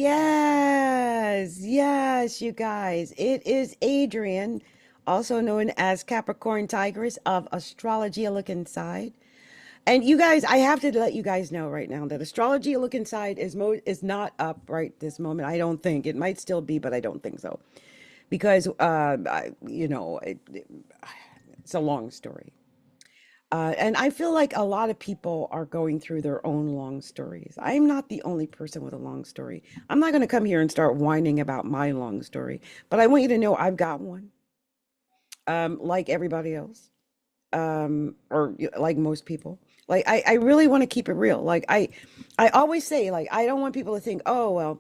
Yes, you guys. It is Adrian, also known as Capricorntigress of Astrology A Look Inside. And you guys, I have to let you guys know right now that Astrology A Look Inside is not up right this moment. I don't think it might still be, but I don't think so because it's a long story. And I feel like a lot of people are going through their own long stories. I'm not the only person with a long story. I'm not going to come here and start whining about my long story, but I want you to know I've got one, like everybody else, like most people. Like I really want to keep it real. I always say, like, I don't want people to think, oh, well,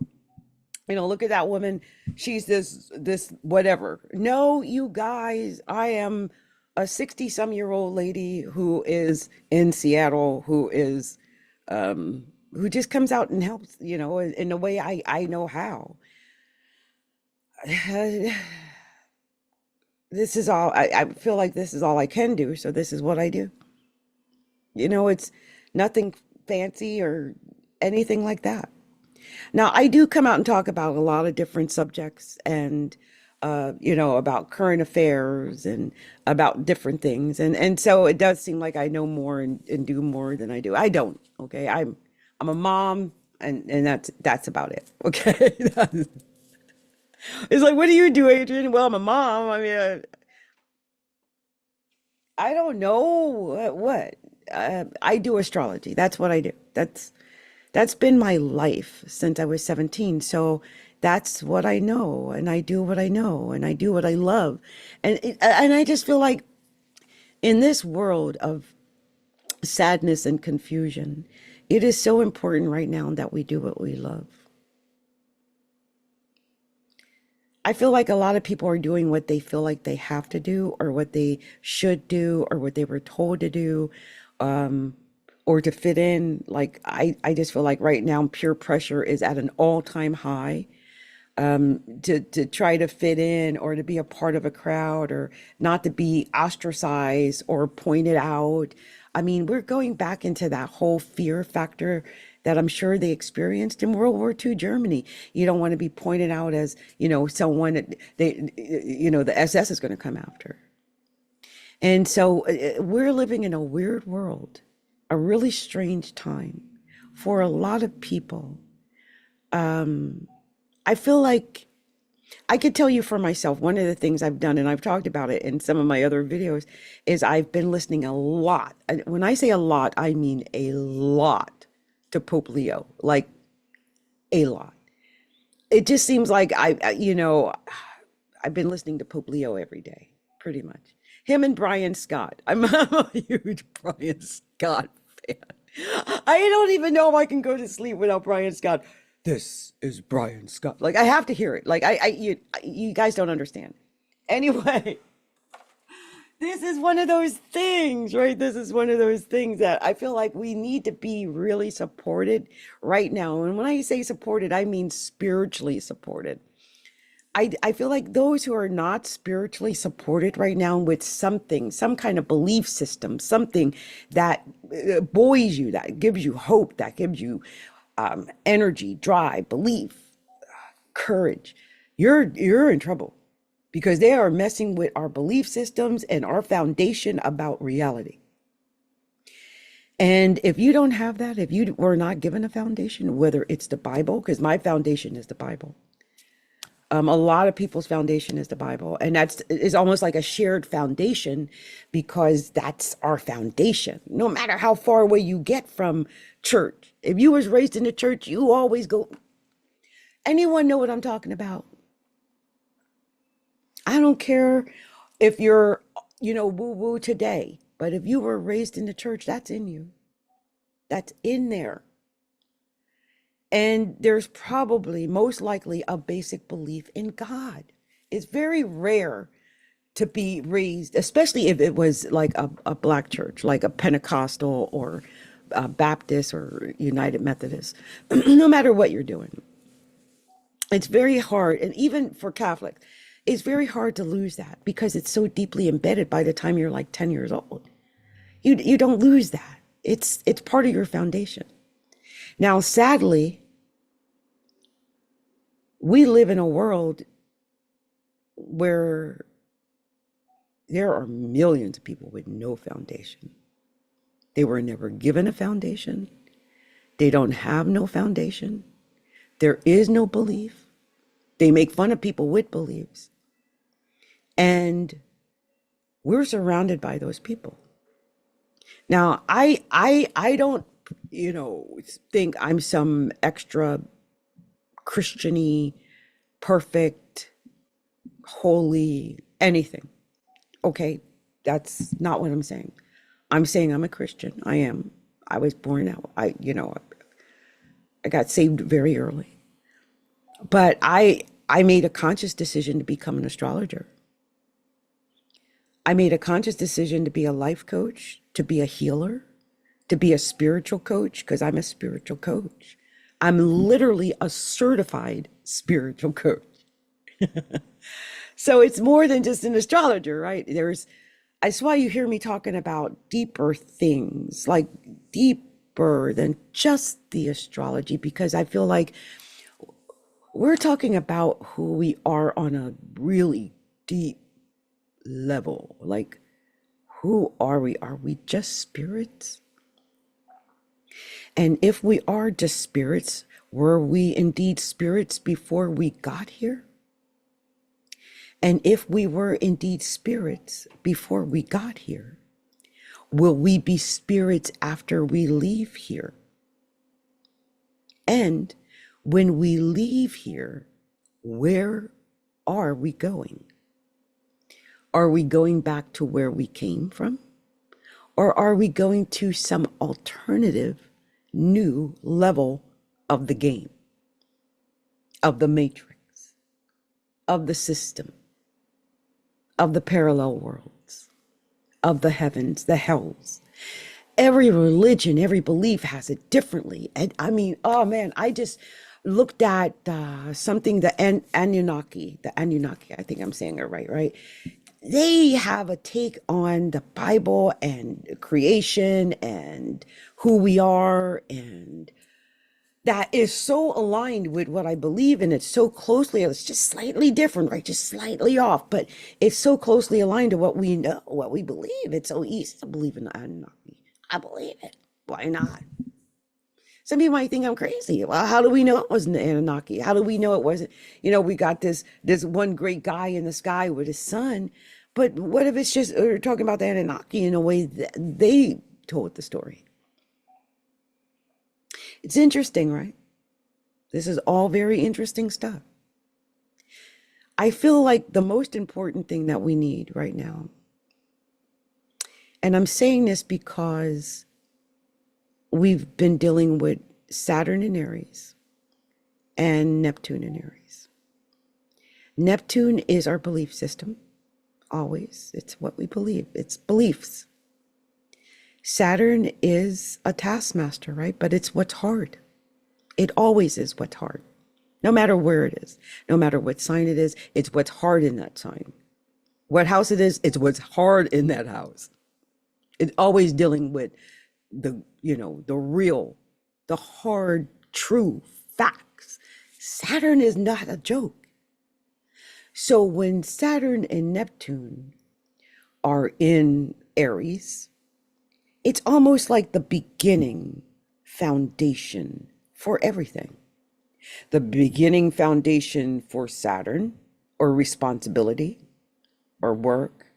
look at that woman. She's this whatever. No, you guys, I am a 60-some-year-old lady who is in Seattle, who just comes out and helps, in the way I know how. This is all I feel like this is all I can do, so this is what I do. It's nothing fancy or anything like that. Now, I do come out and talk about a lot of different subjects and, about current affairs and about different things. And so it does seem like I know more and do more than I do. I don't. Okay. I'm a mom and that's about it. Okay. It's like, what do you do, Adrian? Well, I'm a mom. I mean, I don't know what. I do astrology. That's what I do. That's been my life since I was 17. So that's what I know, and I do what I know, and I do what I love. And I just feel like in this world of sadness and confusion, it is so important right now that we do what we love. I feel like a lot of people are doing what they feel like they have to do, or what they should do, or what they were told to do. Or to fit in. Like I just feel like right now peer pressure is at an all-time high, to try to fit in or to be a part of a crowd or not to be ostracized or pointed out. I mean, we're going back into that whole fear factor that I'm sure they experienced in World War II Germany. You don't want to be pointed out as, someone that the SS is going to come after. And so we're living in a weird world, a really strange time for a lot of people. I feel like I could tell you for myself, one of the things I've done, and I've talked about it in some of my other videos, is I've been listening a lot. When I say a lot, I mean a lot to Pope Leo, like a lot. It just seems like I've been listening to Pope Leo every day, pretty much. Him and Brian Scott. I'm a huge Brian Scott fan. I don't even know if I can go to sleep without Brian Scott. This is Brian Scott. Like, I have to hear it. Like, you guys don't understand. Anyway, this is one of those things, right? This is one of those things that I feel like we need to be really supported right now. And when I say supported, I mean spiritually supported. I feel like those who are not spiritually supported right now with something, some kind of belief system, something that buoys you, that gives you hope, that gives you energy, drive, belief, courage, you're in trouble, because they are messing with our belief systems and our foundation about reality. And if you don't have that, if you were not given a foundation, whether it's the Bible, because my foundation is the Bible. A lot of people's foundation is the Bible, and is almost like a shared foundation, because that's our foundation. No matter how far away you get from church, if you was raised in the church, you always go. Anyone know what I'm talking about? I don't care if you're, woo-woo today, but if you were raised in the church, that's in you. That's in there. And there's probably, most likely, a basic belief in God. It's very rare to be raised, especially if it was like a black church, like a Pentecostal or a Baptist or United Methodist. No matter what you're doing, it's very hard. And even for Catholics, it's very hard to lose that, because it's so deeply embedded by the time you're like 10 years old. You don't lose that. It's part of your foundation. Now, sadly, we live in a world where there are millions of people with no foundation. They were never given a foundation. They don't have no foundation. There is no belief. They make fun of people with beliefs. And we're surrounded by those people. Now, I don't, think I'm some extra Christian-y, perfect, holy, anything. Okay, that's not what I'm saying. I'm saying I'm a Christian. I am. I was born out. I got saved very early. But I made a conscious decision to become an astrologer. I made a conscious decision to be a life coach, to be a healer, to be a spiritual coach, because I'm a spiritual coach. I'm literally a certified spiritual coach. So it's more than just an astrologer, right? That's why you hear me talking about deeper things, like deeper than just the astrology, because I feel like we're talking about who we are on a really deep level. Like, who are we? Are we just spirits? And if we are just spirits, were we indeed spirits before we got here? And if we were indeed spirits before we got here, will we be spirits after we leave here? And when we leave here, where are we going? Are we going back to where we came from? Or are we going to some alternative new level of the game, of the matrix, of the system, of the parallel worlds, of the heavens, the hells? Every religion, every belief has it differently. And I mean, oh man, I just looked at something, the Anunnaki, I think I'm saying it right? They have a take on the Bible and creation and who we are, and that is so aligned with what I believe in. It's so closely, it's just slightly different, right? Just slightly off, but it's so closely aligned to what we know, what we believe. It's so easy to believe in the Anunnaki. I believe it. Why not? Some people might think I'm crazy. Well, how do we know it wasn't the Anunnaki? How do we know it wasn't, we got this one great guy in the sky with his son, but what if it's just, we're talking about the Anunnaki in a way that they told the story? It's interesting, right? This is all very interesting stuff. I feel like the most important thing that we need right now, and I'm saying this because we've been dealing with Saturn in Aries and Neptune in Aries. Neptune is our belief system, always. It's what we believe. It's beliefs. Saturn is a taskmaster, right? But it's what's hard. It always is what's hard. No matter where it is, no matter what sign it is, it's what's hard in that sign. What house it is, it's what's hard in that house. It's always dealing with the real, the hard, true facts. Saturn is not a joke. So when Saturn and Neptune are in Aries, it's almost like the beginning foundation for everything. The beginning foundation for Saturn, or responsibility, or work.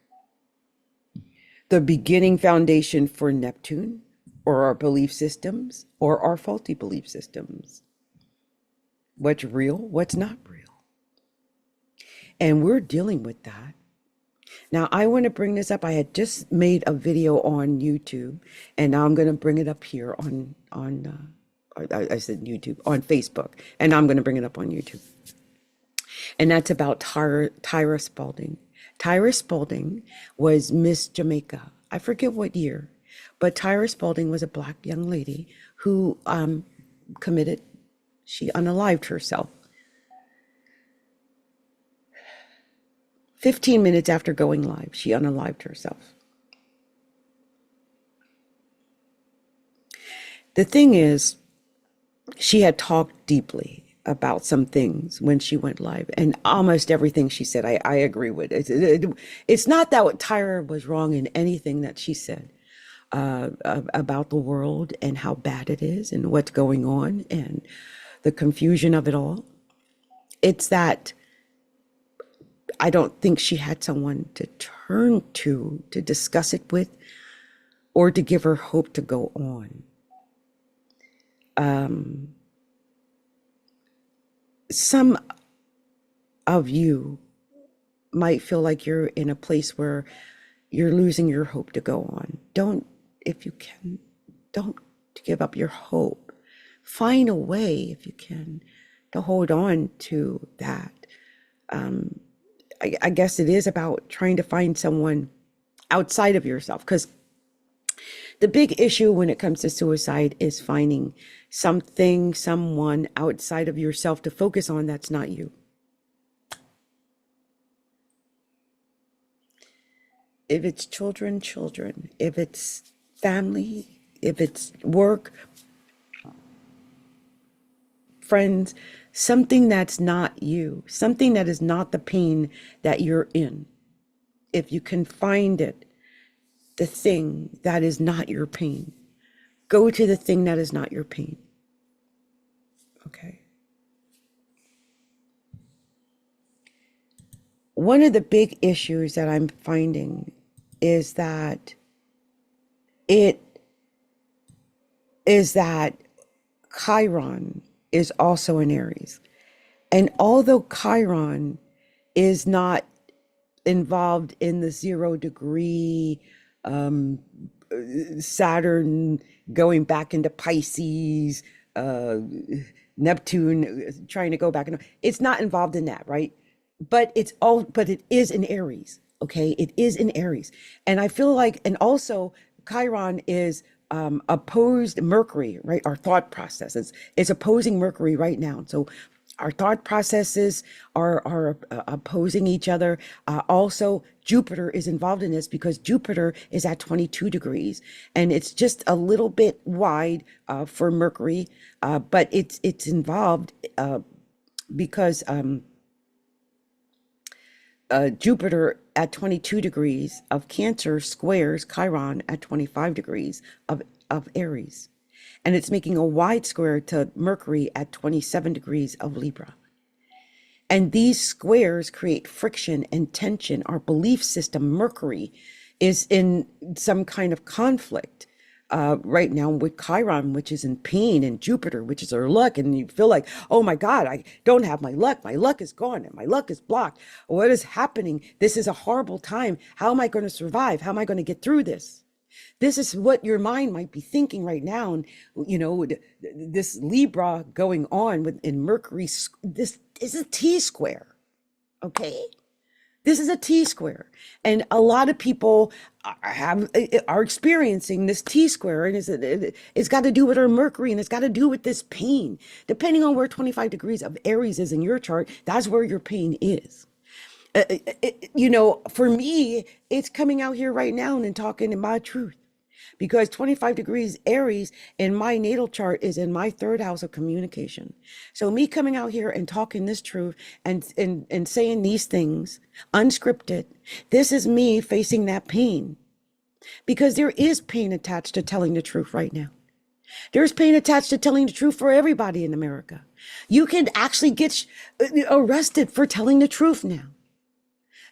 The beginning foundation for Neptune, or our belief systems, or our faulty belief systems. What's real, what's not real. And we're dealing with that. Now, I want to bring this up. I had just made a video on YouTube, and now I'm going to bring it up here on I said YouTube, on Facebook, and now I'm going to bring it up on YouTube. And that's about Tyra Spaulding. Tyra Spaulding was Miss Jamaica. I forget what year, but Tyra Spaulding was a Black young lady who she unalived herself. 15 minutes after going live, she unalived herself. The thing is, she had talked deeply about some things when she went live, and almost everything she said, I agree with. It's not that what Tyra was wrong in anything that she said about the world and how bad it is and what's going on and the confusion of it all. It's that I don't think she had someone to turn to discuss it with, or to give her hope to go on. Some of you might feel like you're in a place where you're losing your hope to go on. Don't, if you can, don't give up your hope. Find a way, if you can, to hold on to that. I guess it is about trying to find someone outside of yourself, because the big issue when it comes to suicide is finding something, someone outside of yourself to focus on that's not you. If it's children, children. If it's family, if it's work, friends, something that's not you, something that is not the pain that you're in. If you can find it, the thing that is not your pain, go to the thing that is not your pain. Okay. One of the big issues that I'm finding is that Chiron is also an Aries. And although Chiron is not involved in the 0 degree Saturn going back into Pisces, Neptune trying to go back, it's not involved in that, right? But it is in Aries. Okay, it is in Aries. And I feel like, and also Chiron is opposed Mercury, right? Our thought processes is opposing Mercury right now. So our thought processes are opposing each other. Also, Jupiter is involved in this because Jupiter is at 22 degrees, and it's just a little bit wide for Mercury, but it's involved because Jupiter at 22 degrees of Cancer squares Chiron at 25 degrees of Aries. And it's making a wide square to Mercury at 27 degrees of Libra. And these squares create friction and tension. Our belief system, Mercury, is in some kind of conflict right now with Chiron, which is in pain, and Jupiter, which is our luck. And you feel like, oh my God, I don't have my luck. My luck is gone and my luck is blocked. What is happening? This is a horrible time. How am I going to survive? How am I going to get through this? This is what your mind might be thinking right now. And, you know, this Libra going on in Mercury, this is a T-square, okay? This is a T-square. And a lot of people are experiencing this T-square, and it's got to do with our Mercury, and it's got to do with this pain. Depending on where 25 degrees of Aries is in your chart, that's where your pain is. You know, for me, it's coming out here right now and talking in my truth, because 25 degrees Aries in my natal chart is in my 3rd house of communication. So me coming out here and talking this truth and saying these things unscripted, this is me facing that pain, because there is pain attached to telling the truth right now. There's pain attached to telling the truth for everybody in America. You can actually get arrested for telling the truth now.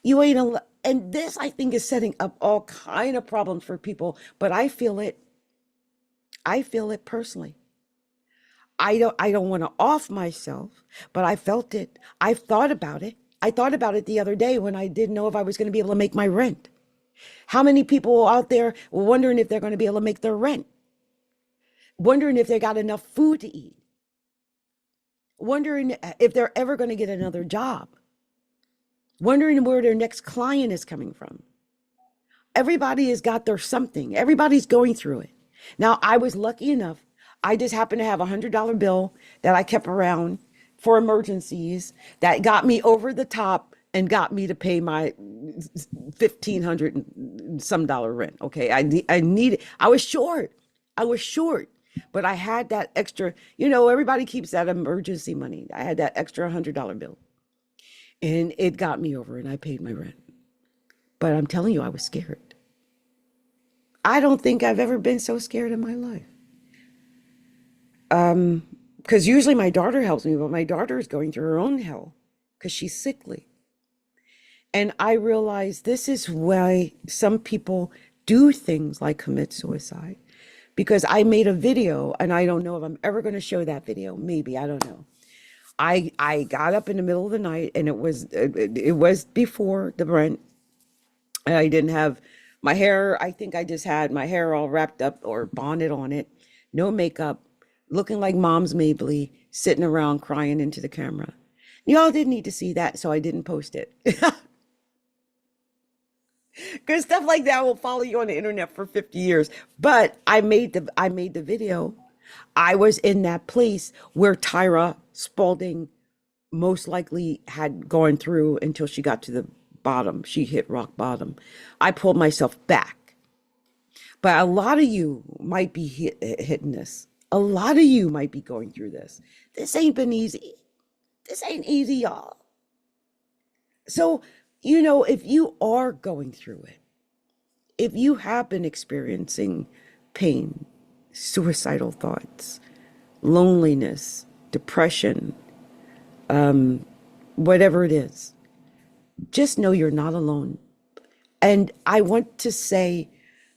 You ain't and this, I think, is setting up all kind of problems for people, but I feel it personally. I don't want to off myself, but I felt it. I've thought about it. I thought about it the other day when I didn't know if I was going to be able to make my rent. How many people out there were wondering if they're going to be able to make their rent? Wondering if they got enough food to eat? Wondering if they're ever going to get another job? Wondering where their next client is coming from. Everybody has got their something. Everybody's going through it. Now, I was lucky enough. I just happened to have a $100 bill that I kept around for emergencies that got me over the top and got me to pay my $1,500 and some dollar rent. Okay, I was short. But I had that extra, you know, everybody keeps that emergency money. I had that extra $100 bill and it got me over and I paid my rent. But I'm telling you, I was scared. I don't think I've ever been so scared in my life. Because usually my daughter helps me, but my daughter is going through her own hell because she's sickly. And I realize this is why some people do things like commit suicide. Because I made a video, and I don't know if I'm ever going to show that video. Maybe, I don't know. I got up in the middle of the night, and it was before the rent. And I didn't have my hair. I think I just had my hair all wrapped up or bonnet on it, no makeup, looking like Mom's Mabley, sitting around crying into the camera. Y'all didn't need to see that, so I didn't post it. Because stuff like that will follow you on the internet for 50 years. But I made the video. I was in that place where Tyra Spaulding most likely had gone through until she got to the bottom. She hit rock bottom. I pulled myself back. But a lot of you might be hitting this. A lot of you might be going through this. This ain't been easy. This ain't easy, y'all. So, you know, if you are going through it, if you have been experiencing pain, suicidal thoughts, loneliness, depression, whatever it is, just know you're not alone. And I want to say,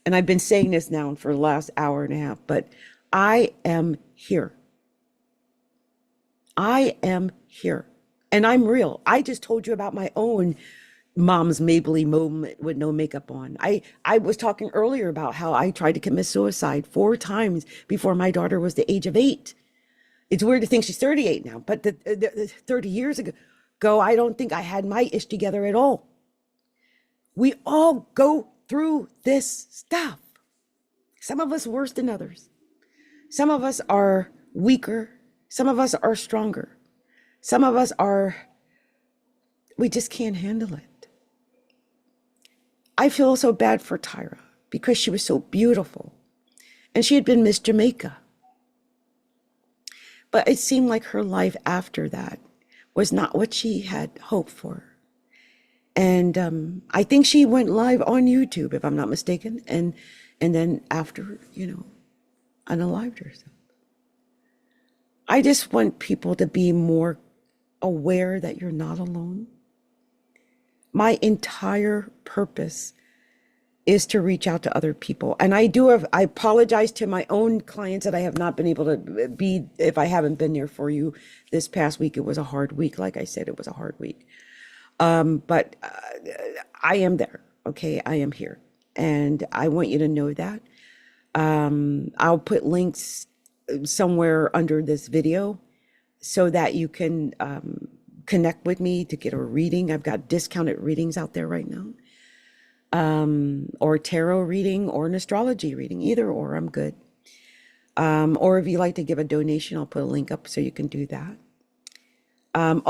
and I've been saying this now for the last hour and a half, but I am here. I am here. And I'm real. I just told you about my own Mom's Mabley moment with no makeup on. I was talking earlier about how I tried to commit suicide 4 times before my daughter was the age of 8. It's weird to think she's 38 now, but the 30 years ago, I don't think I had my ish together at all. We all go through this stuff. Some of us worse than others. Some of us are weaker. Some of us are stronger. Some of us we just can't handle it. I feel so bad for Tyra because she was so beautiful and she had been Miss Jamaica. But it seemed like her life after that was not what she had hoped for. And I think she went live on YouTube, if I'm not mistaken. And then after, you know, unalived herself. I just want people to be more aware that you're not alone. My entire purpose is to reach out to other people. And I apologize to my own clients that I have not been able to be, if I haven't been there for you this past week. It was a hard week. Like I said, it was a hard week. But I am there. Okay. I am here. And I want you to know that. I'll put links somewhere under this video so that you can connect with me to get a reading. I've got discounted readings out there right now, or tarot reading or an astrology reading, either or, I'm good. Or if you like to give a donation, I'll put a link up so you can do that. I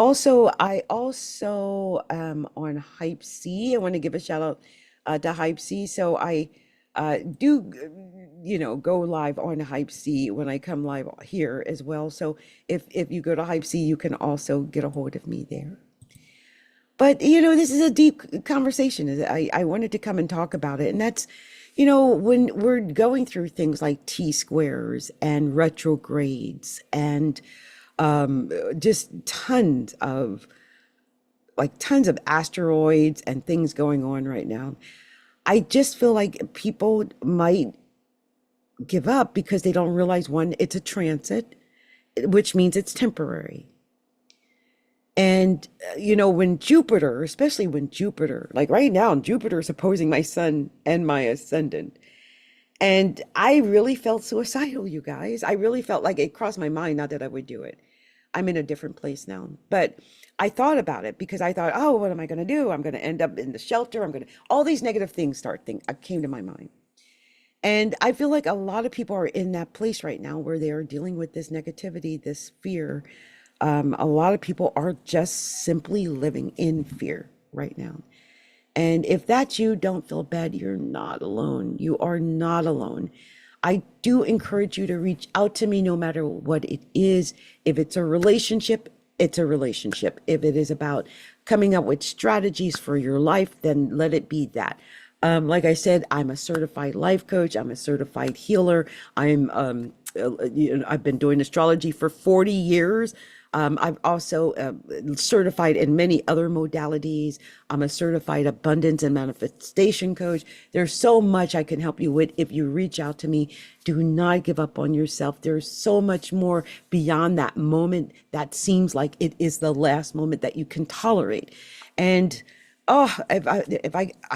also on Hype C. I want to give a shout out to Hype C. So I do, you know, go live on Hype C when I come live here as well. So if you go to Hype C, you can also get a hold of me there. But, you know, this is a deep conversation. I wanted to come and talk about it. And that's, you know, when we're going through things like T-squares and retrogrades and just tons of asteroids and things going on right now. I just feel like people might give up because they don't realize, one, it's a transit, which means it's temporary. And, you know, when Jupiter, especially when Jupiter, like right now, Jupiter is opposing my sun and my ascendant. And I really felt suicidal, you guys. I really felt like it crossed my mind, not that I would do it. I'm in a different place now. But I thought about it because I thought, oh, what am I going to do? I'm going to end up in the shelter. All these negative things came to my mind. And I feel like a lot of people are in that place right now where they are dealing with this negativity, this fear. A lot of people are just simply living in fear right now. And if that's you, don't feel bad. You're not alone. You are not alone. I do encourage you to reach out to me no matter what it is. If it's a relationship, it's a relationship. If it is about coming up with strategies for your life, then let it be that. Like I said, I'm a certified life coach. I'm a certified healer. I've been doing astrology for 40 years. I've also certified in many other modalities. I'm a certified abundance and manifestation coach. There's so much I can help you with if you reach out to me. Do not give up on yourself. There's so much more beyond that moment that seems like it is the last moment that you can tolerate. And I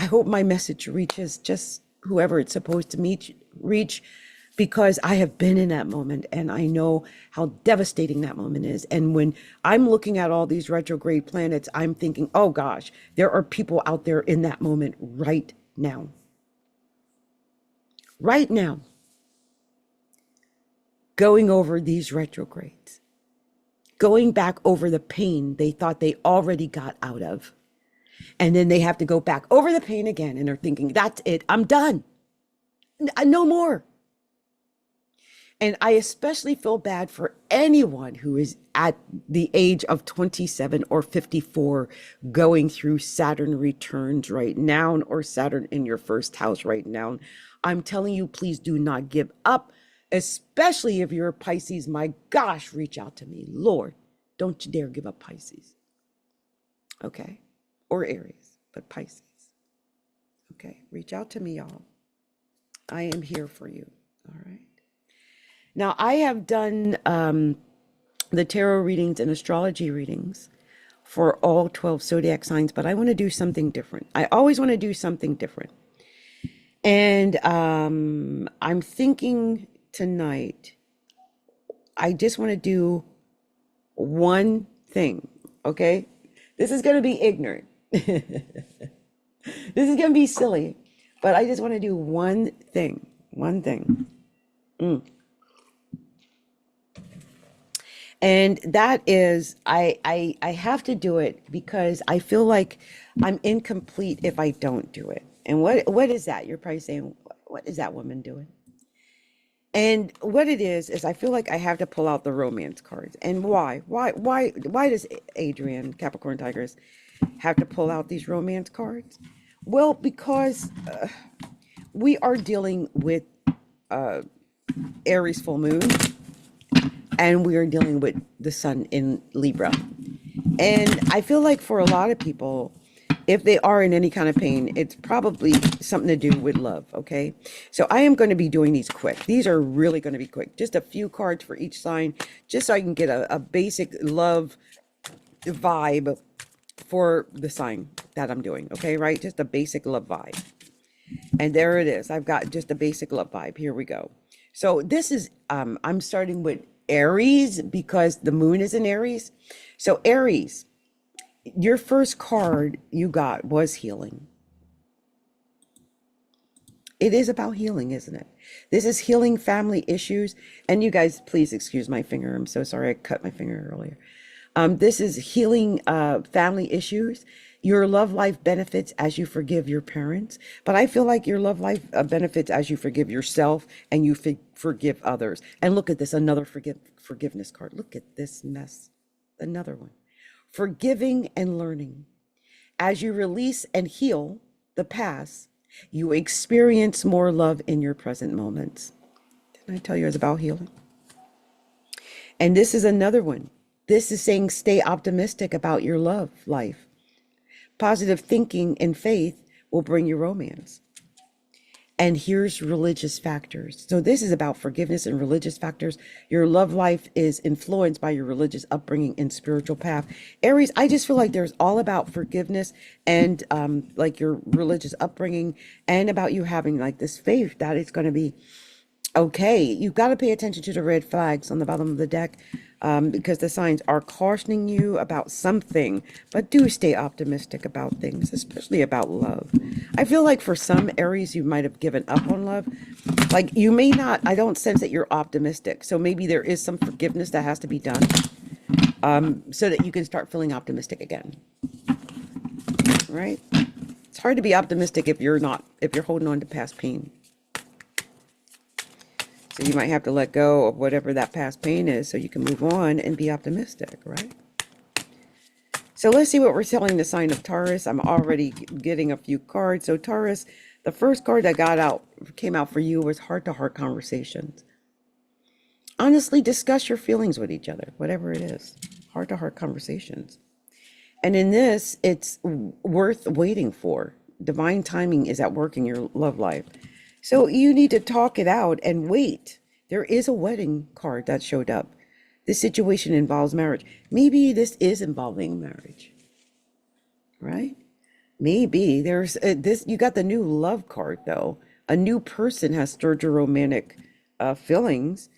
hope my message reaches just whoever it's supposed to reach, because I have been in that moment and I know how devastating that moment is. And when I'm looking at all these retrograde planets, I'm thinking, oh gosh, there are people out there in that moment right now. Right now. Going over these retrogrades. Going back over the pain they thought they already got out of. And then they have to go back over the pain again and they're thinking, that's it, I'm done. No more. And I especially feel bad for anyone who is at the age of 27 or 54 going through Saturn returns right now, or Saturn in your first house right now. I'm telling you, please do not give up, especially if you're a Pisces. My gosh, reach out to me. Lord, don't you dare give up Pisces. Okay? Or Aries, but Pisces. Okay? Reach out to me, y'all. I am here for you. All right? Now, I have done the tarot readings and astrology readings for all 12 zodiac signs, but I want to do something different. I always want to do something different. And I'm thinking tonight, I just want to do one thing, okay? This is going to be ignorant. This is going to be silly, but I just want to do one thing. And that is, I have to do it because I feel like I'm incomplete if I don't do it. And what is that? You're probably saying, what is that woman doing? And what it is I feel like I have to pull out the romance cards. And why? Why does Adrienne, Capricorntigress, have to pull out these romance cards? Well, because we are dealing with Aries full moon. And we are dealing with the sun in Libra. And I feel like for a lot of people, if they are in any kind of pain, it's probably something to do with love, okay? So I am going to be doing these quick. These are really going to be quick. Just a few cards for each sign, just so I can get a basic love vibe for the sign that I'm doing, okay, right? Just a basic love vibe. And there it is. I've got just a basic love vibe. Here we go. So this is, I'm starting with Aries because the moon is in Aries. So Aries, your first card you got was healing. It is about healing, isn't it? This is healing family issues. And you guys, please excuse my finger. I'm so sorry I cut my finger earlier. This is healing family issues. Your love life benefits as you forgive your parents, but I feel like your love life benefits as you forgive yourself and you forgive others. And look at this, another forgiveness card. Look at this mess. Another one. Forgiving and learning. As you release and heal the past, you experience more love in your present moments. Didn't I tell you it's about healing? And this is another one. This is saying stay optimistic about your love life. Positive thinking and faith will bring you romance. And here's religious factors. So this is about forgiveness and religious factors. Your love life is influenced by your religious upbringing and spiritual path. Aries, I just feel like there's all about forgiveness and like your religious upbringing and about you having like this faith that it's going to be okay. You've got to pay attention to the red flags on the bottom of the deck because the signs are cautioning you about something, but do stay optimistic about things, especially about love. I feel like for some Aries, you might have given up on love. Like you may not, I don't sense that you're optimistic. So maybe there is some forgiveness that has to be done so that you can start feeling optimistic again. Right? It's hard to be optimistic if you're holding on to past pain. So you might have to let go of whatever that past pain is so you can move on and be optimistic, right? So let's see what we're telling the sign of Taurus. I'm already getting a few cards. So Taurus, the first card that came out for you was heart-to-heart conversations. Honestly, discuss your feelings with each other, whatever it is. Heart-to-heart conversations. And in this, it's worth waiting for. Divine timing is at work in your love life. So you need to talk it out and wait. There is a wedding card that showed up. This situation involves marriage. Maybe this is involving marriage, right? Maybe there's this. You got the new love card though. A new person has stirred your romantic feelings,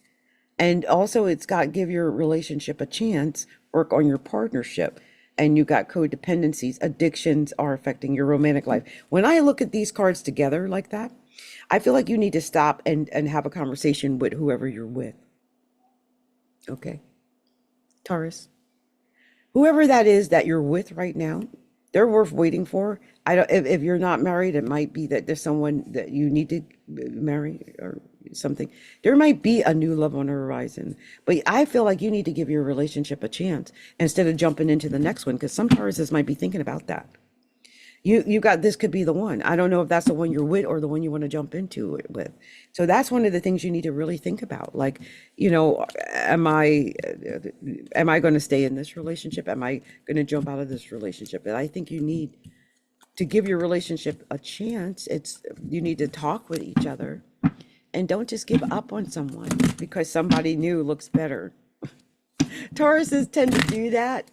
and also it's got give your relationship a chance. Work on your partnership, and you got codependencies. Addictions are affecting your romantic life. When I look at these cards together like that, I feel like you need to stop and have a conversation with whoever you're with. Okay, Taurus, whoever that is that you're with right now, they're worth waiting for. I don't. If you're not married, it might be that there's someone that you need to marry or something. There might be a new love on the horizon, but I feel like you need to give your relationship a chance instead of jumping into the next one, because some Tauruses might be thinking about that. You got, this could be the one. I don't know if that's the one you're with or the one you want to jump into it with. So that's one of the things you need to really think about. Like, am I going to stay in this relationship? Am I going to jump out of this relationship? And I think you need to give your relationship a chance. You need to talk with each other, and don't just give up on someone because somebody new looks better. Tauruses tend to do that.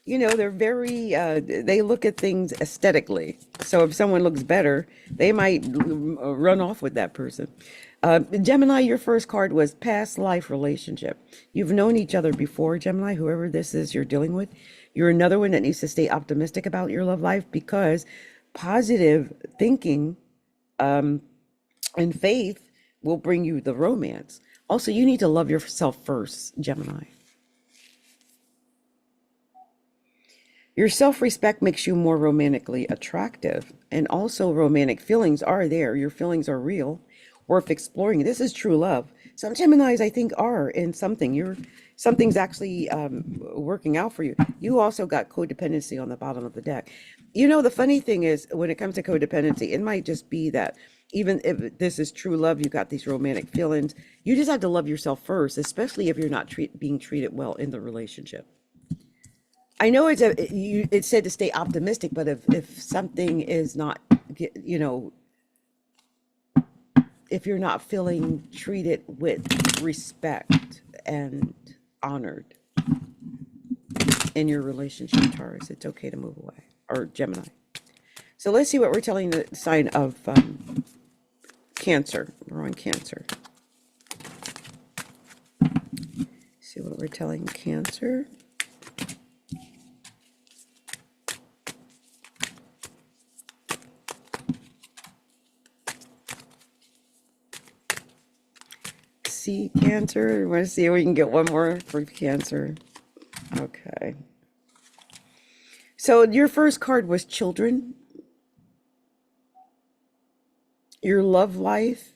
They're very, they look at things aesthetically. So if someone looks better, they might run off with that person. Gemini, your first card was past life relationship. You've known each other before, Gemini, whoever this is you're dealing with. You're another one that needs to stay optimistic about your love life, because positive thinking and faith will bring you the romance. Also, you need to love yourself first, Gemini. Your self-respect makes you more romantically attractive, and also romantic feelings are there. Your feelings are real, worth exploring. This is true love. Some Geminis, I think, are in something. Something's actually working out for you. You also got codependency on the bottom of the deck. The funny thing is, when it comes to codependency, it might just be that even if this is true love, you got these romantic feelings. You just have to love yourself first, especially if you're not being treated well in the relationship. I know it's said to stay optimistic, but if something is not, if you're not feeling treated with respect and honored in your relationship, Taurus, it's okay to move away, or Gemini. So let's see what we're telling the sign of Cancer. We're on Cancer. See what we're telling Cancer. See, Cancer. I want to see if we can get one more for Cancer. Okay. So your first card was children. Your love life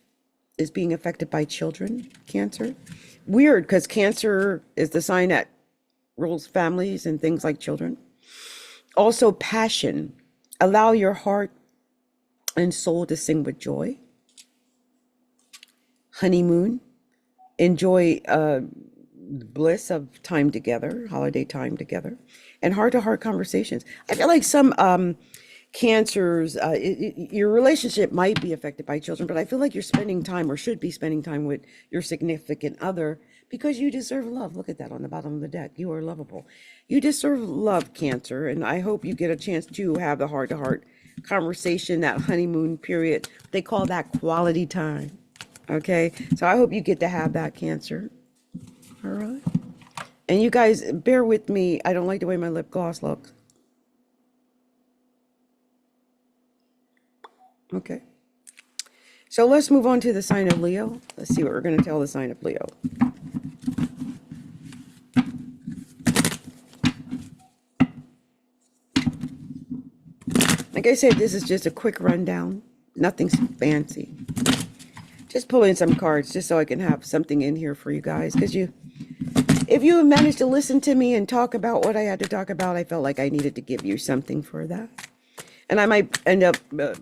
is being affected by children, Cancer. Weird, because Cancer is the sign that rules families and things like children. Also, passion. Allow your heart and soul to sing with joy. Honeymoon. Enjoy bliss of time together, holiday time together, and heart-to-heart conversations. I feel like some Cancers, your relationship might be affected by children, but I feel like you're spending time, or should be spending time, with your significant other, because you deserve love. Look at that on the bottom of the deck. You are lovable. You deserve love, Cancer, and I hope you get a chance to have the heart-to-heart conversation, that honeymoon period. They call that quality time. Okay, so I hope you get to have that, Cancer. All right. And you guys, bear with me. I don't like the way my lip gloss looks. Okay. So let's move on to the sign of Leo. Let's see what we're going to tell the sign of Leo. Like I said, this is just a quick rundown. Nothing's fancy. Just pulling some cards just so I can have something in here for you guys. Because if you managed to listen to me and talk about what I had to talk about, I felt like I needed to give you something for that. And I might end up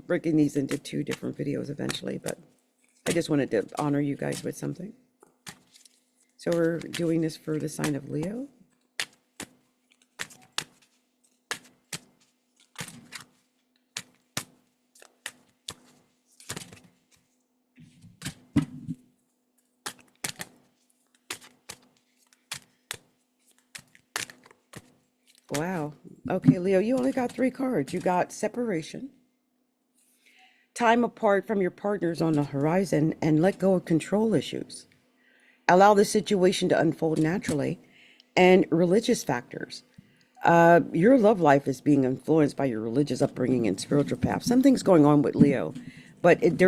breaking these into 2 different videos eventually, but I just wanted to honor you guys with something. So we're doing this for the sign of Leo. Wow. Okay, Leo, you only got 3 cards. You got separation, time apart from your partners on the horizon, and let go of control issues. Allow the situation to unfold naturally, and religious factors. Your love life is being influenced by your religious upbringing and spiritual path. Something's going on with Leo, but it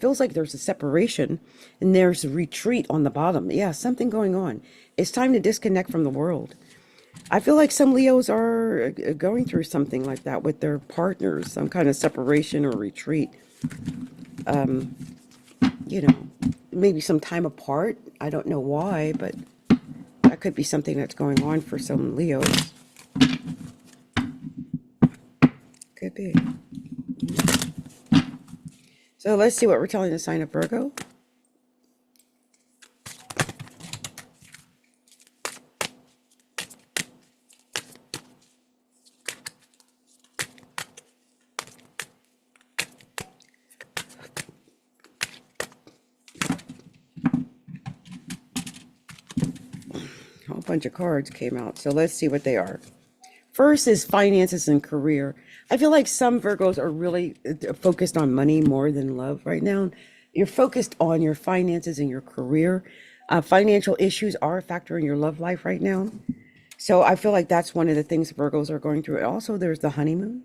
feels like there's a separation and there's a retreat on the bottom. Yeah, something going on. It's time to disconnect from the world. I feel like some Leos are going through something like that with their partners, some kind of separation or retreat. You know, maybe some time apart. I don't know why, but that could be something that's going on for some Leos. Could be. So let's see what we're telling the sign of Virgo. A whole bunch of cards came out, so let's see what they are. First is finances and career. I feel like some Virgos are really focused on money more than love right now. You're focused on your finances and your career. Financial issues are a factor in your love life right now. So I feel like that's one of the things Virgos are going through. Also, there's the honeymoon.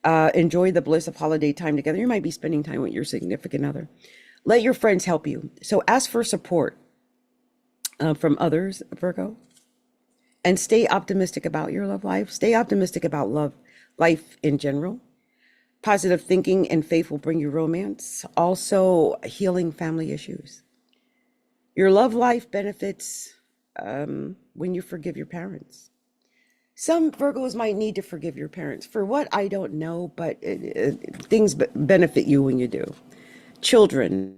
Enjoy the bliss of holiday time together. You might be spending time with your significant other. Let your friends help you. So ask for support from others, Virgo. And stay optimistic about your love life. Stay optimistic about life in general. Positive thinking and faith will bring you romance. Also, healing family issues. Your love life benefits when you forgive your parents. Some Virgos might need to forgive your parents. For what, I don't know, but things benefit you when you do. Children.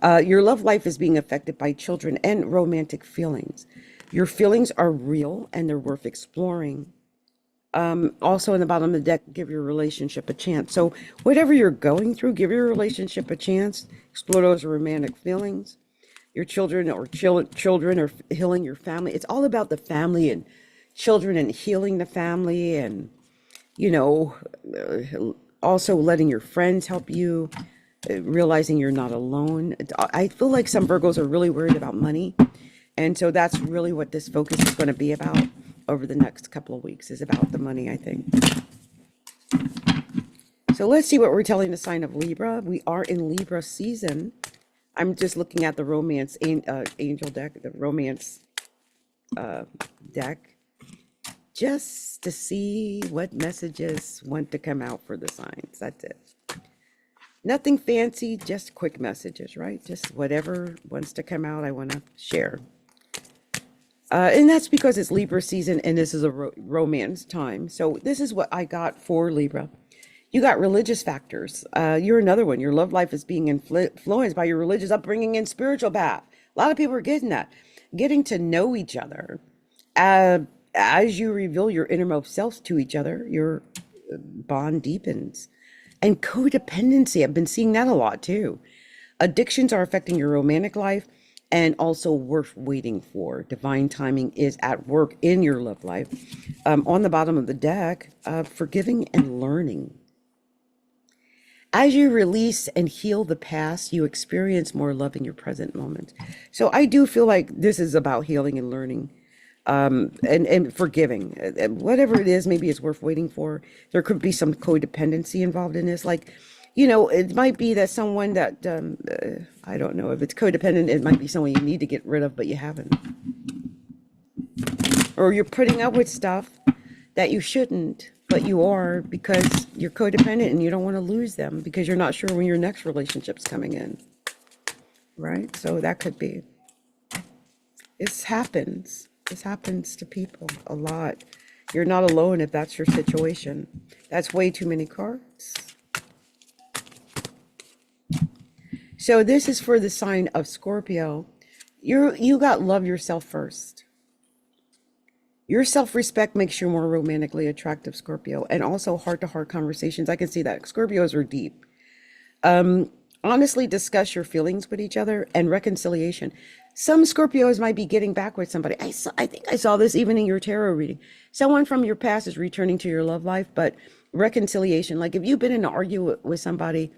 Your love life is being affected by children and romantic feelings. Your feelings are real and they're worth exploring. Also in the bottom of the deck, give your relationship a chance. So whatever you're going through, give your relationship a chance. Explore those romantic feelings. Your children or children are healing your family. It's all about the family and children and healing the family, and also letting your friends help you, realizing you're not alone. I feel like some Virgos are really worried about money. And so that's really what this focus is going to be about over the next couple of weeks, is about the money, I think. So let's see what we're telling the sign of Libra. We are in Libra season. I'm just looking at the romance angel deck, the romance deck, just to see what messages want to come out for the signs. That's it. Nothing fancy, just quick messages, right? Just whatever wants to come out, I want to share. And that's because it's Libra season and this is a romance time. So this is what I got for Libra. You got religious factors. You're another one. Your love life is being influenced by your religious upbringing and spiritual path. A lot of people are getting that. Getting to know each other. As you reveal your innermost selves to each other, your bond deepens. And codependency, I've been seeing that a lot too. Addictions are affecting your romantic life. And also worth waiting for. Divine timing is at work in your love life. On the bottom of the deck, forgiving and learning. As you release and heal the past, you experience more love in your present moment. So I do feel like this is about healing and learning, and forgiving. Whatever it is, maybe it's worth waiting for. There could be some codependency involved in this. Like, it might be that someone that, I don't know, if it's codependent, it might be someone you need to get rid of, but you haven't. Or you're putting up with stuff that you shouldn't, but you are because you're codependent and you don't want to lose them because you're not sure when your next relationship's coming in. right? So that could be. This happens. This happens to people a lot. You're not alone if that's your situation. That's way too many cards. So this is for the sign of Scorpio. You got love yourself first. Your self-respect makes you more romantically attractive, Scorpio, and also heart-to-heart conversations. I can see that. Scorpios are deep. Honestly discuss your feelings with each other and reconciliation. Some Scorpios might be getting back with somebody. I think I saw this even in your tarot reading. Someone from your past is returning to your love life, but reconciliation, like if you've been in an argument with somebody,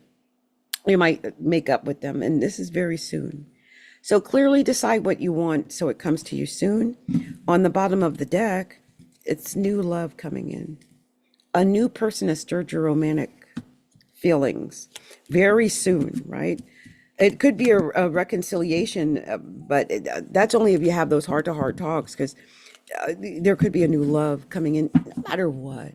you might make up with them, and this is very soon. So clearly decide what you want so it comes to you soon. On the bottom of the deck, it's new love coming in. A new person has stirred your romantic feelings very soon, right? It could be a reconciliation, but that's only if you have those heart-to-heart talks, because there could be a new love coming in no matter what.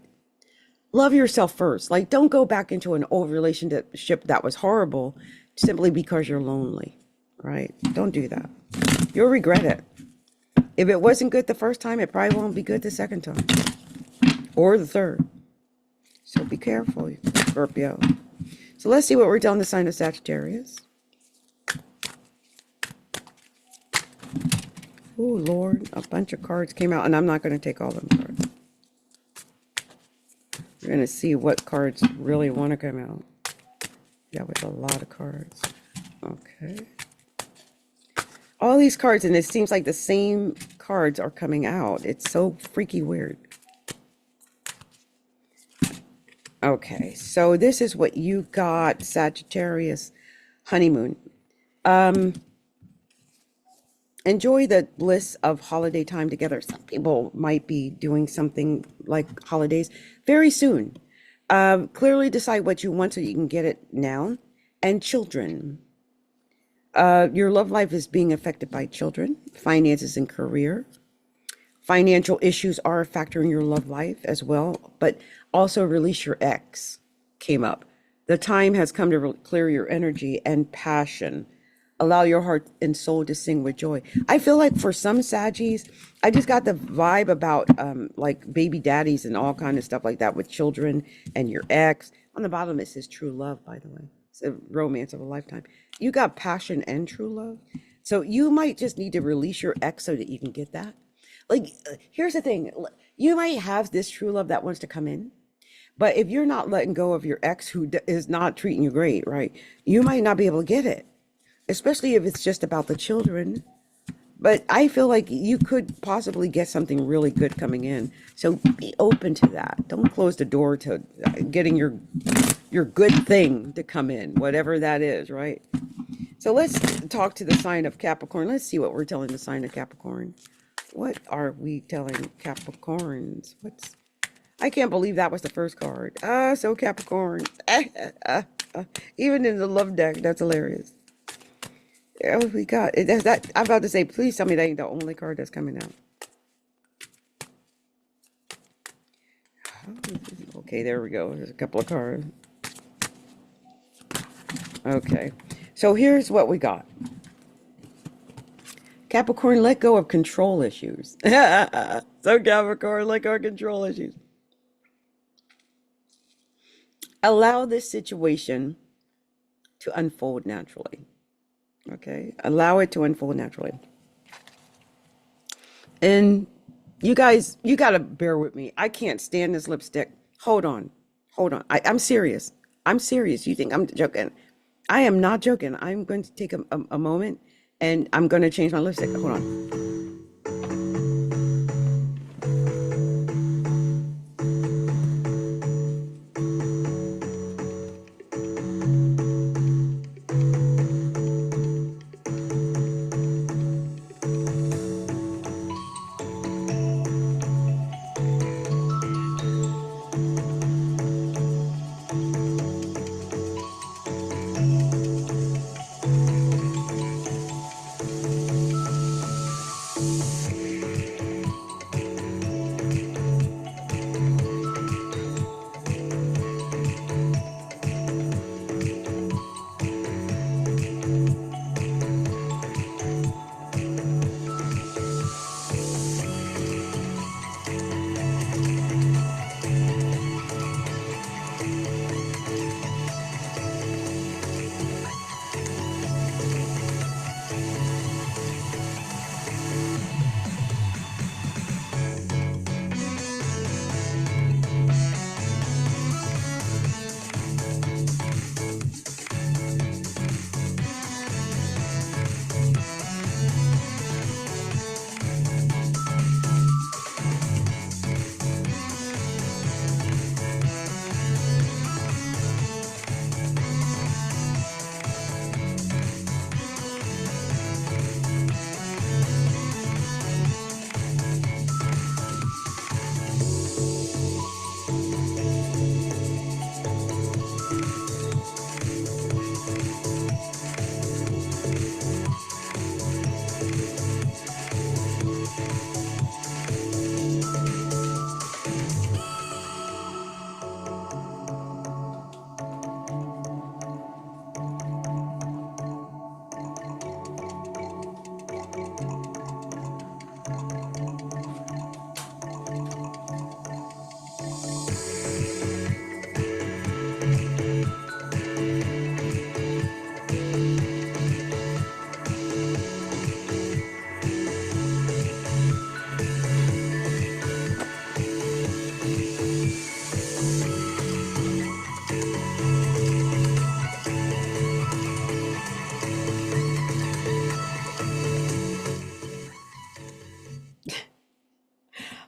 Love yourself first. Like, don't go back into an old relationship that was horrible simply because you're lonely, right? Don't do that. You'll regret it. If it wasn't good the first time, it probably won't be good the second time or the third. So be careful, Scorpio. So let's see what we're telling the sign of Sagittarius. Oh, Lord, a bunch of cards came out, and I'm not going to take all them cards. We're going to see what cards really want to come out. That was a lot of cards. Okay. All these cards, and it seems like the same cards are coming out. It's so freaky weird. Okay, so this is what you got, Sagittarius honeymoon. Enjoy the bliss of holiday time together. Some people might be doing something like holidays very soon. Clearly decide what you want so you can get it now. And children. Your love life is being affected by children, finances, and career. Financial issues are a factor in your love life as well, but also release your ex came up. The time has come to clear your energy and passion. Allow your heart and soul to sing with joy. I feel like for some Saggies, I just got the vibe about like baby daddies and all kind of stuff like that with children and your ex. On the bottom, it says true love, by the way. It's a romance of a lifetime. You got passion and true love. So you might just need to release your ex so that you can get that. Like, here's the thing. You might have this true love that wants to come in. But if you're not letting go of your ex who is not treating you great, right? You might not be able to get it. Especially if it's just about the children. But I feel like you could possibly get something really good coming in. So be open to that. Don't close the door to getting your good thing to come in, whatever that is, right? So let's talk to the sign of Capricorn. Let's see what we're telling the sign of Capricorn. What are we telling Capricorns? I can't believe that was the first card. So Capricorn. Even in the love deck, that's hilarious. Oh, we got it. That I'm about to say, please tell me that ain't the only card that's coming out. Okay, there we go. There's a couple of cards. Okay, so here's what we got. Capricorn, let go of control issues. So Capricorn, let go of control issues. Allow this situation to unfold naturally. Okay, allow it to unfold naturally. And you guys, you got to bear with me. I can't stand this lipstick. Hold on. I'm serious. I'm serious. You think I'm joking? I am not joking. I'm going to take a moment and I'm going to change my lipstick. Hold on.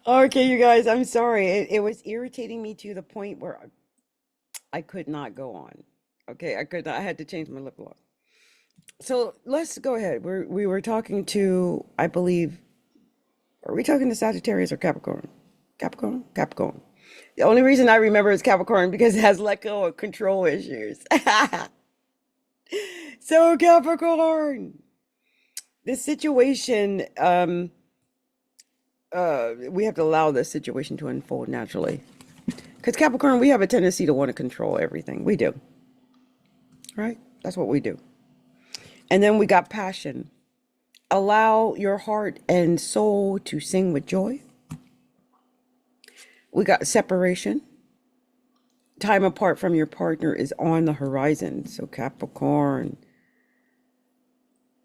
Okay, you guys, I'm sorry. It was irritating me to the point where I could not go on. Okay, I could not, I had to change my lip gloss. So let's go ahead. We were talking to, I believe, are we talking to Sagittarius or Capricorn? Capricorn? Capricorn. The only reason I remember is Capricorn because it has let go of control issues. So Capricorn, this situation, we have to allow this situation to unfold naturally. Because Capricorn, we have a tendency to want to control everything. We do, right? That's what we do. And then we got passion. Allow your heart and soul to sing with joy. We got separation. Time apart from your partner is on the horizon. So Capricorn,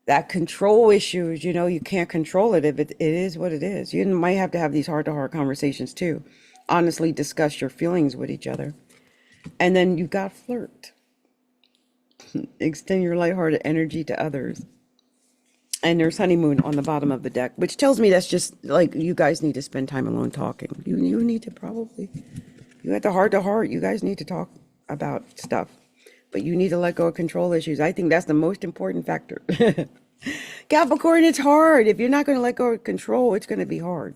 that control issues, you can't control it if it is what it is. You might have to have these heart-to-heart conversations too. Honestly discuss your feelings with each other. And then you got flirt. Extend your lighthearted energy to others. And there's honeymoon on the bottom of the deck, which tells me that's just like you guys need to spend time alone talking. You need to probably, you had the heart to heart, you guys need to talk about stuff. But you need to let go of control issues. I think that's the most important factor. Capricorn, it's hard. If you're not going to let go of control, it's going to be hard.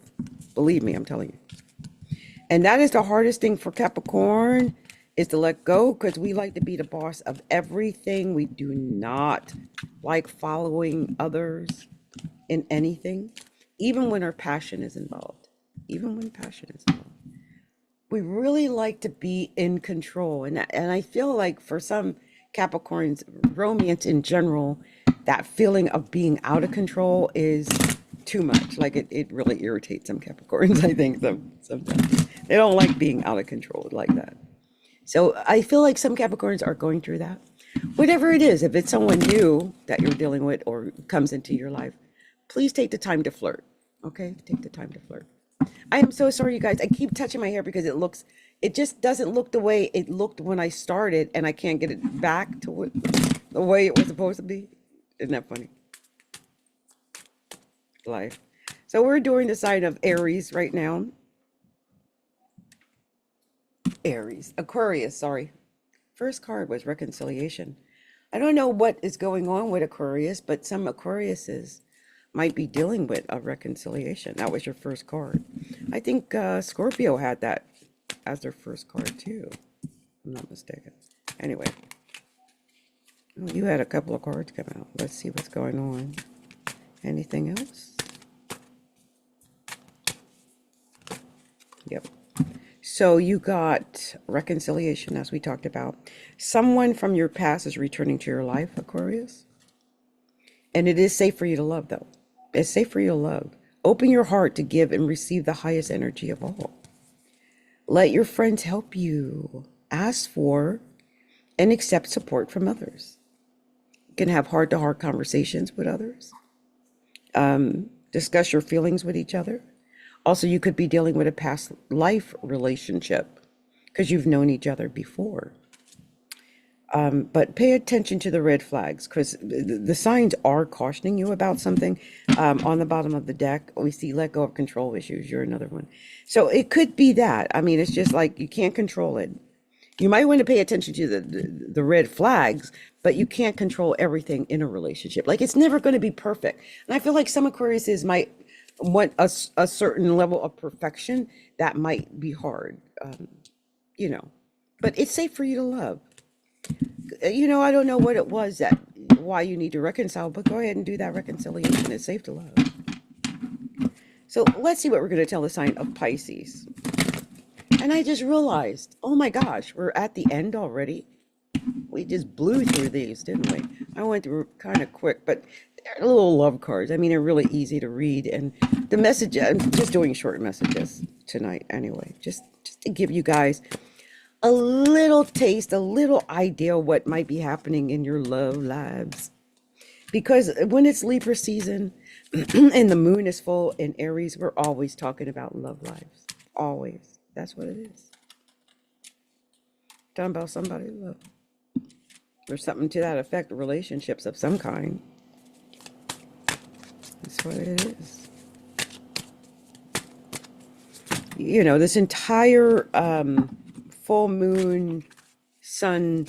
Believe me, I'm telling you. And that is the hardest thing for Capricorn, is to let go, because we like to be the boss of everything. We do not like following others in anything, even when our passion is involved. Even when passion is involved. We really like to be in control. And I feel like for some Capricorns, romance in general, that feeling of being out of control is too much. Like it really irritates some Capricorns, I think, sometimes. They don't like being out of control like that. So I feel like some Capricorns are going through that. Whatever it is, if it's someone new that you're dealing with or comes into your life, please take the time to flirt. Okay? Take the time to flirt. I am so sorry, you guys. I keep touching my hair because it just doesn't look the way it looked when I started, and I can't get it back to the way it was supposed to be. Isn't that funny? Life. So we're doing the sign of Aries right now. Aries. Aquarius, sorry. First card was reconciliation. I don't know what is going on with Aquarius, but some Aquariuses might be dealing with a reconciliation. That was your first card. I think Scorpio had that as their first card too, if I'm not mistaken. Anyway, oh, you had a couple of cards come out. Let's see what's going on. Anything else? Yep. So you got reconciliation, as we talked about. Someone from your past is returning to your life, Aquarius. And it is safe for you to love, though. It's safe for you to love. Open your heart to give and receive the highest energy of all. Let your friends help you. Ask for and accept support from others. You can have heart-to-heart conversations with others. Discuss your feelings with each other. Also, you could be dealing with a past life relationship because you've known each other before. But pay attention to the red flags, because the signs are cautioning you about something. On the bottom of the deck, we see let go of control issues. You're another one. So it could be that. I mean, it's just like you can't control it. You might want to pay attention to the red flags, but you can't control everything in a relationship. Like, it's never going to be perfect. And I feel like some Aquariuses might want a certain level of perfection that might be hard, but it's safe for you to love. I don't know what it was why you need to reconcile, but go ahead and do that reconciliation. It's safe to love. So let's see what we're going to tell the sign of Pisces. And I just realized, oh my gosh, we're at the end already. We just blew through these, didn't we? I went through kind of quick, but they're little love cards. I mean, they're really easy to read. And the message, I'm just doing short messages tonight anyway, just to give you guys a little taste, a little idea what might be happening in your love lives. Because when it's Libra season and the moon is full in Aries, we're always talking about love lives. Always. That's what it is. Talking about somebody to love. Or something to that effect, relationships of some kind. That's what it is. you know, this entire full moon sun,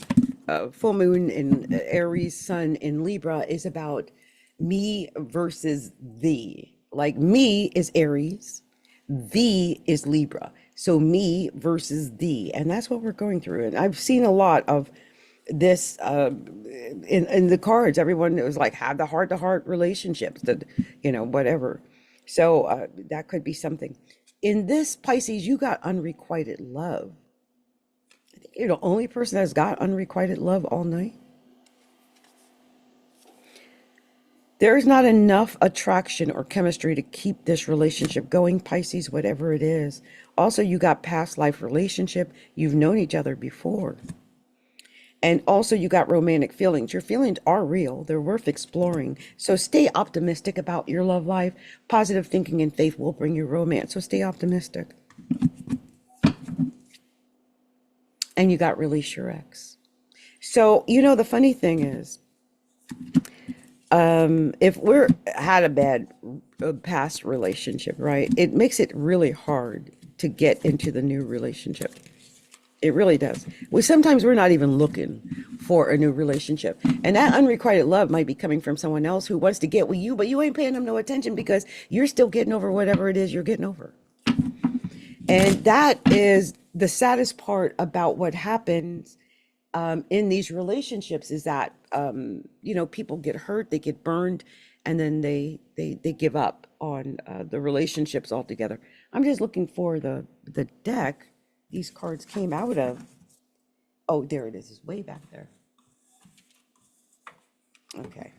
full moon in Aries, sun in Libra is about me versus thee. Like me is Aries, thee is Libra. So me versus thee. And that's what we're going through. And I've seen a lot of this in the cards. Everyone was like, have the heart to heart relationships, that, you know, whatever. So that could be something. In this Pisces, you got unrequited love. I think you're the only person that's got unrequited love all night. There's not enough attraction or chemistry to keep this relationship going, Pisces, whatever it is. Also, you got past life relationship. You've known each other before. And also you got romantic feelings. Your feelings are real. They're worth exploring. So stay optimistic about your love life. Positive thinking and faith will bring you romance. So stay optimistic. And you got release your ex. So, you know, the funny thing is, if we're had a bad past relationship, right, it makes it really hard to get into the new relationship. It really does. Sometimes we're not even looking for a new relationship. And that unrequited love might be coming from someone else who wants to get with you, but you ain't paying them no attention because you're still getting over whatever it is you're getting over. And that is the saddest part about what happens in these relationships, is that, you know, people get hurt, they get burned, and then they give up on the relationships altogether. I'm just looking for the deck these cards came out of. Oh, there it is. It's way back there. Okay.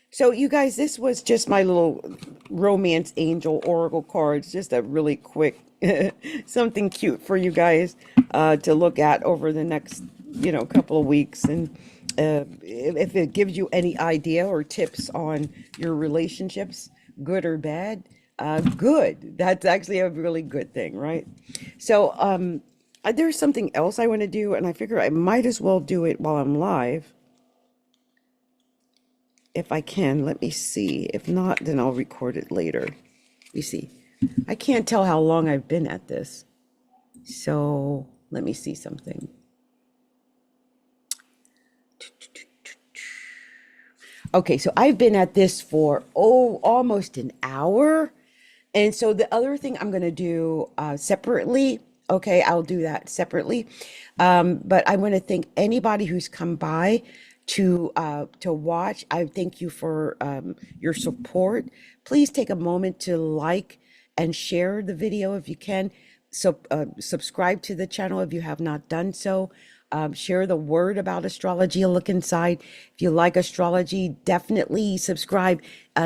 So you guys, this was just my little romance angel oracle cards. Just a really quick, something cute for you guys to look at over the next, you know, couple of weeks. And if it gives you any idea or tips on your relationships, good or bad, good. That's actually a really good thing, right? So there's something else I want to do, and I figure I might as well do it while I'm live. If I can, let me see. If not, then I'll record it later. You see, I can't tell how long I've been at this. So let me see something. Okay, so I've been at this for, almost an hour. And so the other thing I'm going to do separately, okay, I'll do that separately. But I want to thank anybody who's come by to watch. I thank you for your support. Please take a moment to like and share the video if you can. So subscribe to the channel if you have not done so. Share the word about astrology, a look inside. If you like astrology, definitely subscribe.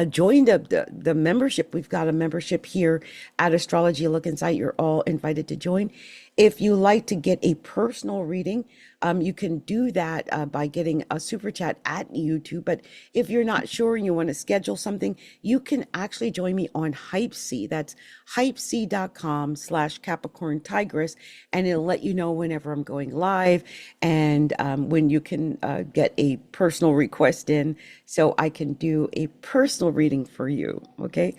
Join the membership. We've got a membership here at Astrology, a look inside. You're all invited to join. If you like to get a personal reading, you can do that by getting a super chat at YouTube. But if you're not sure and you want to schedule something, you can actually join me on Hypesea. That's hypesea.com/Capricorntigress, and it'll let you know whenever I'm going live and when you can get a personal request in so I can do a personal reading for you. Okay.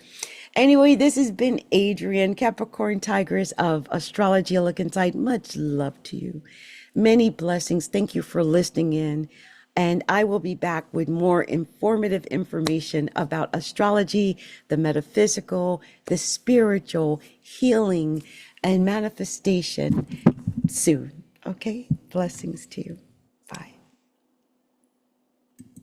Anyway, this has been Adrienne, Capricorn Tigress of Astrology, a look inside. Much love to you. Many blessings. Thank you for listening in. And I will be back with more informative information about astrology, the metaphysical, the spiritual, healing, and manifestation soon. Okay? Blessings to you.